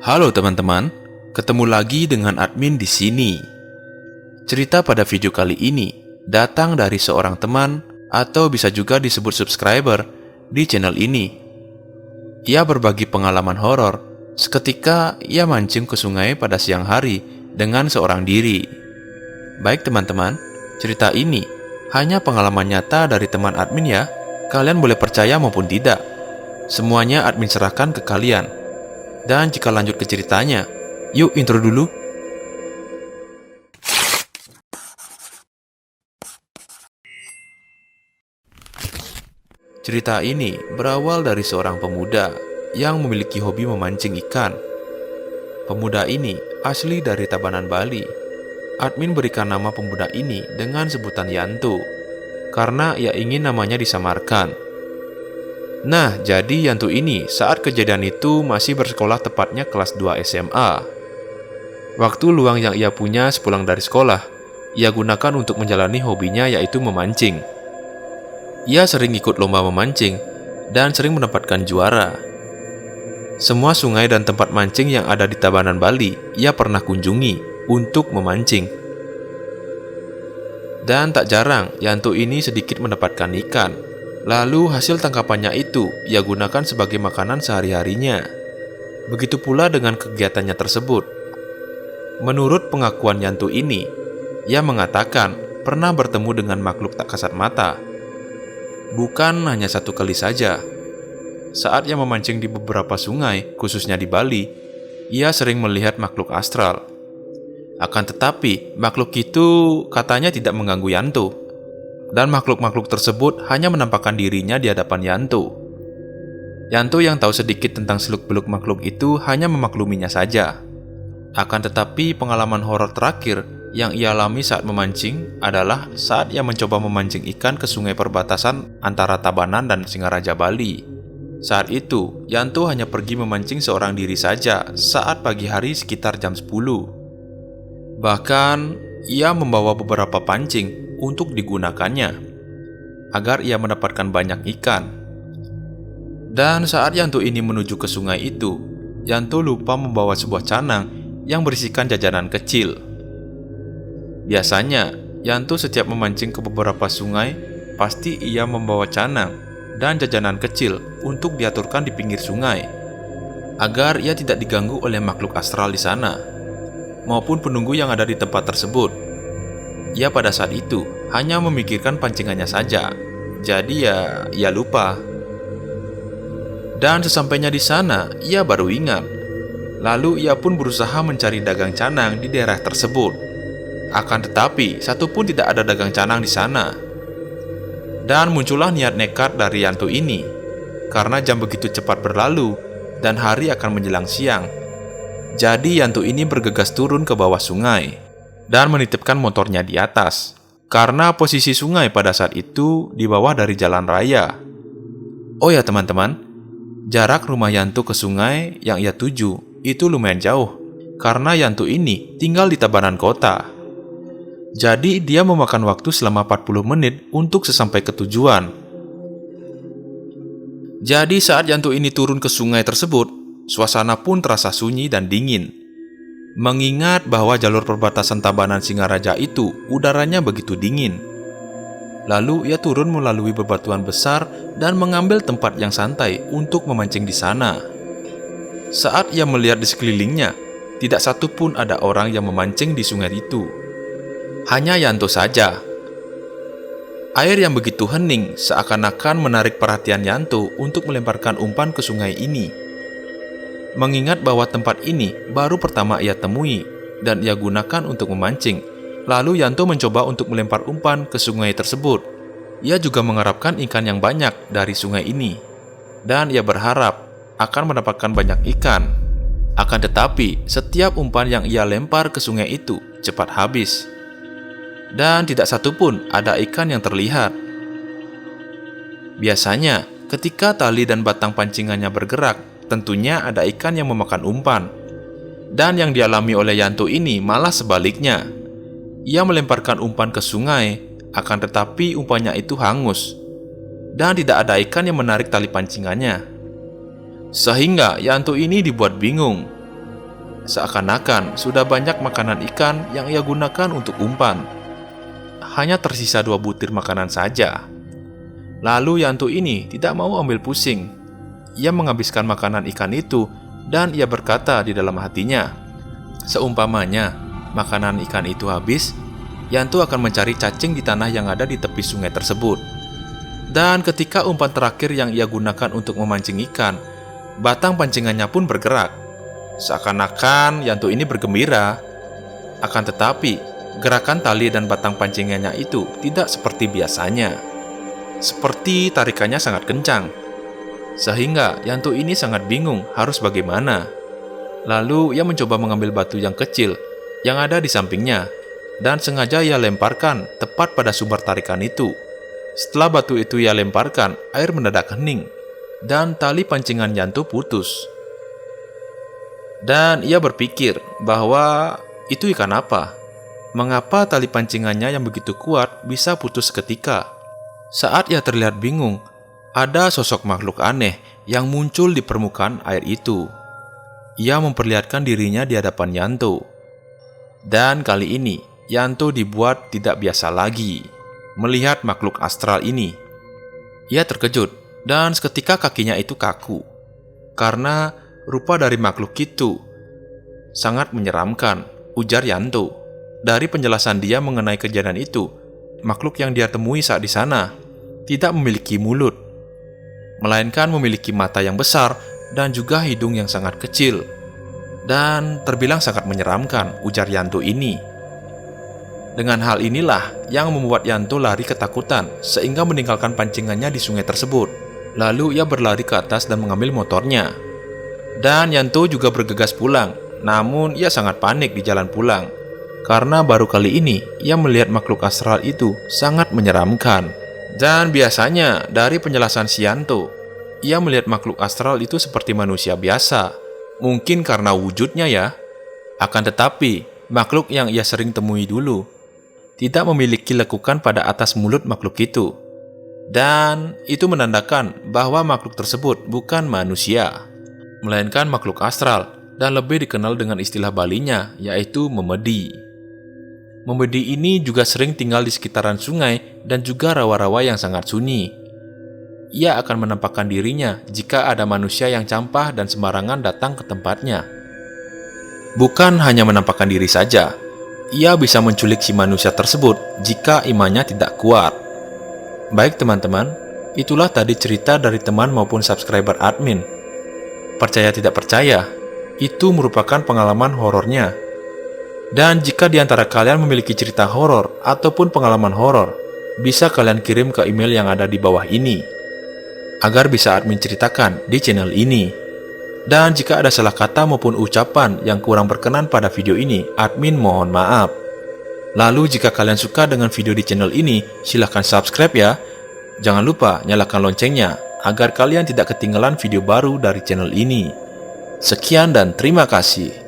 Halo teman-teman, ketemu lagi dengan admin di sini. Cerita pada video kali ini datang dari seorang teman atau bisa juga disebut subscriber di channel ini. Ia berbagi pengalaman horor seketika ia mancing ke sungai pada siang hari dengan seorang diri. Baik teman-teman, cerita ini hanya pengalaman nyata dari teman admin ya. Kalian boleh percaya maupun tidak. Semuanya admin serahkan ke kalian. Dan jika lanjut ke ceritanya, yuk intro dulu. Cerita ini berawal dari seorang pemuda yang memiliki hobi memancing ikan. Pemuda ini asli dari Tabanan, Bali. Admin berikan nama pemuda ini dengan sebutan Yanto, karena ia ingin namanya disamarkan. Nah, jadi Yanto ini saat kejadian itu masih bersekolah, tepatnya kelas 2 SMA. Waktu luang yang ia punya sepulang dari sekolah, ia gunakan untuk menjalani hobinya, yaitu memancing. Ia sering ikut lomba memancing dan sering mendapatkan juara. Semua sungai dan tempat mancing yang ada di Tabanan, Bali, ia pernah kunjungi untuk memancing. Dan tak jarang, Yanto ini sedikit mendapatkan ikan. Lalu hasil tangkapannya itu ia gunakan sebagai makanan sehari-harinya. Begitu pula dengan kegiatannya tersebut. Menurut pengakuan Yanto ini, ia mengatakan pernah bertemu dengan makhluk tak kasat mata. Bukan hanya satu kali saja. Saat ia memancing di beberapa sungai, khususnya di Bali, ia sering melihat makhluk astral. Akan tetapi, makhluk itu katanya tidak mengganggu Yanto. Dan makhluk-makhluk tersebut hanya menampakkan dirinya di hadapan Yanto. Yanto yang tahu sedikit tentang seluk-beluk makhluk itu hanya memakluminya saja. Akan tetapi pengalaman horor terakhir yang ia alami saat memancing adalah saat ia mencoba memancing ikan ke sungai perbatasan antara Tabanan dan Singaraja, Bali. Saat itu, Yanto hanya pergi memancing seorang diri saja saat pagi hari sekitar jam 10. Bahkan, ia membawa beberapa pancing untuk digunakannya agar ia mendapatkan banyak ikan. Dan saat Yanto ini menuju ke sungai itu, Yanto lupa membawa sebuah canang yang berisikan jajanan kecil. Biasanya, Yanto setiap memancing ke beberapa sungai, pasti ia membawa canang dan jajanan kecil untuk diaturkan di pinggir sungai, agar ia tidak diganggu oleh makhluk astral di sana, maupun penunggu yang ada di tempat tersebut. Ia pada saat itu hanya memikirkan pancingannya saja, jadi ia lupa. Dan sesampainya di sana, ia baru ingat. Lalu ia pun berusaha mencari dagang canang di daerah tersebut. Akan tetapi, satu pun tidak ada dagang canang di sana. Dan muncullah niat nekat dari Yanto ini, karena jam begitu cepat berlalu dan hari akan menjelang siang. Jadi Yanto ini bergegas turun ke bawah sungai dan menitipkan motornya di atas, karena posisi sungai pada saat itu di bawah dari jalan raya. Oh ya teman-teman, jarak rumah Yanto ke sungai yang ia tuju itu lumayan jauh, karena Yanto ini tinggal di Tabanan kota. Jadi dia memakan waktu selama 40 menit untuk sesampai ke tujuan. Jadi saat Yanto ini turun ke sungai tersebut, suasana pun terasa sunyi dan dingin. Mengingat bahwa jalur perbatasan Tabanan Singaraja itu udaranya begitu dingin. Lalu ia turun melalui bebatuan besar dan mengambil tempat yang santai untuk memancing di sana. Saat ia melihat di sekelilingnya, tidak satu pun ada orang yang memancing di sungai itu. Hanya Yanto saja. Air yang begitu hening seakan-akan menarik perhatian Yanto untuk melemparkan umpan ke sungai ini. Mengingat bahwa tempat ini baru pertama ia temui dan ia gunakan untuk memancing, lalu Yanto mencoba untuk melempar umpan ke sungai tersebut. Ia juga mengharapkan ikan yang banyak dari sungai ini, dan ia berharap akan mendapatkan banyak ikan. Akan tetapi, setiap umpan yang ia lempar ke sungai itu cepat habis, dan tidak satu pun ada ikan yang terlihat. Biasanya, ketika tali dan batang pancingannya bergerak, tentunya ada ikan yang memakan umpan. Dan yang dialami oleh Yanto ini malah sebaliknya. Ia melemparkan umpan ke sungai, akan tetapi umpannya itu hangus. Dan tidak ada ikan yang menarik tali pancingannya. Sehingga Yanto ini dibuat bingung. Seakan-akan sudah banyak makanan ikan yang ia gunakan untuk umpan. Hanya tersisa 2 butir makanan saja. Lalu Yanto ini tidak mau ambil pusing. Ia menghabiskan makanan ikan itu dan ia berkata di dalam hatinya, seumpamanya makanan ikan itu habis, Yanto akan mencari cacing di tanah yang ada di tepi sungai tersebut. Dan ketika umpan terakhir yang ia gunakan untuk memancing ikan, batang pancingannya pun bergerak. Seakan-akan Yanto ini bergembira. Akan tetapi, gerakan tali dan batang pancingannya itu tidak seperti biasanya. Seperti tarikannya sangat kencang. Sehingga Yanto ini sangat bingung harus bagaimana. Lalu ia mencoba mengambil batu yang kecil yang ada di sampingnya, dan sengaja ia lemparkan tepat pada sumber tarikan itu. Setelah batu itu ia lemparkan, air mendadak hening, dan tali pancingan Yanto putus. Dan ia berpikir bahwa itu ikan apa? Mengapa tali pancingannya yang begitu kuat bisa putus seketika? Saat ia terlihat bingung, ada sosok makhluk aneh yang muncul di permukaan air itu. Ia memperlihatkan dirinya di hadapan Yanto. Dan kali ini, Yanto dibuat tidak biasa lagi melihat makhluk astral ini. Ia terkejut dan seketika kakinya itu kaku. Karena rupa dari makhluk itu sangat menyeramkan, ujar Yanto. Dari penjelasan dia mengenai kejadian itu, makhluk yang dia temui saat di sana tidak memiliki mulut, melainkan memiliki mata yang besar dan juga hidung yang sangat kecil. Dan terbilang sangat menyeramkan, ujar Yanto ini. Dengan hal inilah yang membuat Yanto lari ketakutan sehingga meninggalkan pancingannya di sungai tersebut. Lalu ia berlari ke atas dan mengambil motornya. Dan Yanto juga bergegas pulang, namun ia sangat panik di jalan pulang. Karena baru kali ini ia melihat makhluk astral itu sangat menyeramkan. Dan biasanya dari penjelasan si Yanto, ia melihat makhluk astral itu seperti manusia biasa. Mungkin karena wujudnya ya. Akan tetapi, makhluk yang ia sering temui dulu tidak memiliki lekukan pada atas mulut makhluk itu. Dan itu menandakan bahwa makhluk tersebut bukan manusia, melainkan makhluk astral, dan lebih dikenal dengan istilah Balinya, yaitu memedi. Memedi ini juga sering tinggal di sekitaran sungai dan juga rawa-rawa yang sangat sunyi. Ia akan menampakkan dirinya jika ada manusia yang campah dan sembarangan datang ke tempatnya. Bukan hanya menampakkan diri saja, ia bisa menculik si manusia tersebut jika imannya tidak kuat. Baik teman-teman, itulah tadi cerita dari teman maupun subscriber admin. Percaya tidak percaya, itu merupakan pengalaman horornya. Dan jika di antara kalian memiliki cerita horor ataupun pengalaman horor, bisa kalian kirim ke email yang ada di bawah ini, agar bisa admin ceritakan di channel ini. Dan jika ada salah kata maupun ucapan yang kurang berkenan pada video ini, admin mohon maaf. Lalu jika kalian suka dengan video di channel ini, silahkan subscribe ya. Jangan lupa nyalakan loncengnya, agar kalian tidak ketinggalan video baru dari channel ini. Sekian dan terima kasih.